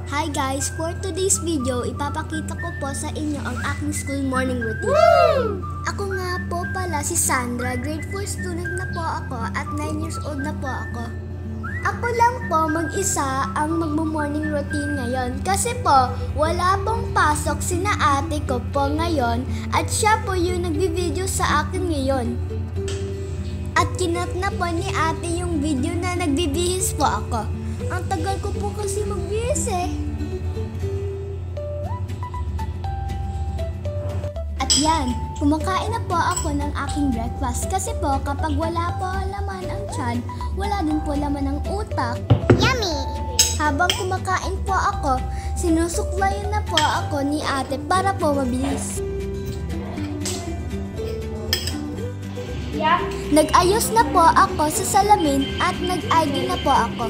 Hi guys! For today's video, ipapakita ko po sa inyo ang aking school morning routine. Ako nga po pala si Sandra, grade 4 student na po ako at 9 years old na po ako. Ako lang po mag-isa ang magmo-morning routine ngayon kasi po wala pong pasok sina ate ko po ngayon at siya po yung nagbi-video sa akin ngayon. At kinat na po ni ate yung video na nagbibihis po ako. Ang tagal ko po kasi magbihis eh. At yan, kumakain na po ako ng aking breakfast kasi po kapag wala po laman ang tiyan, wala din po laman ang utak. Yummy! Habang kumakain po ako, sinusuklayan na po ako ni ate para po mabilis. Nag-ayos na po ako sa salamin at nag-ID na po ako.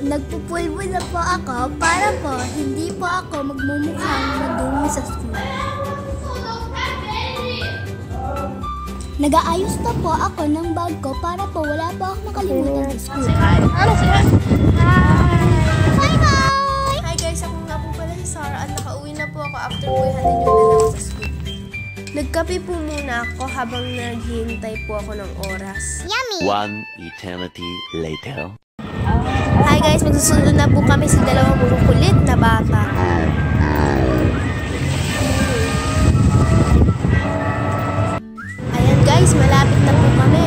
Nagpupulbo na po ako para po hindi po ako magmumukhang madumi sa school. Nag-aayos na po ako ng bag ko para po wala po ako makalimutan sa school. Hi! Bye-bye! Hi guys! Ako nga po pala si Sarah at nakauwi na po ako after po ihatid yung dalawa sa school. Nagkape po muna ako habang naghihintay po ako ng oras. Yummy! One eternity later. Hi guys! Magsusundo na po kami sa dalawang kulit na bata. Ayan guys! Malapit na po kami.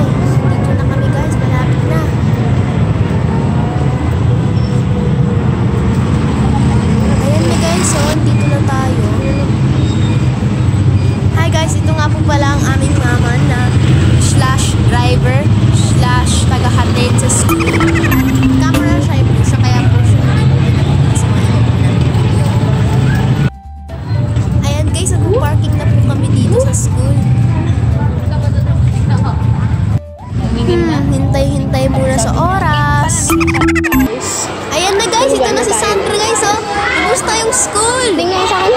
Dito na kami guys. Malapit na. Ayan na guys. So, dito na tayo. Hi guys! Ito nga po pala ang aming mama na /driver /tagahatid sa school. Camera shy po siya kaya po siya hindi sa mga video. Ayan guys, nag-parking na po kami dito sa school. Hintay-hintay muna sa oras. Ayan na guys, ito na si Sandra guys oh. Kumusta yung school? Tingnan sa akin.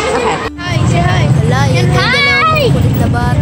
Okay. Hi, say hi. Hala, yan na kulit na bata.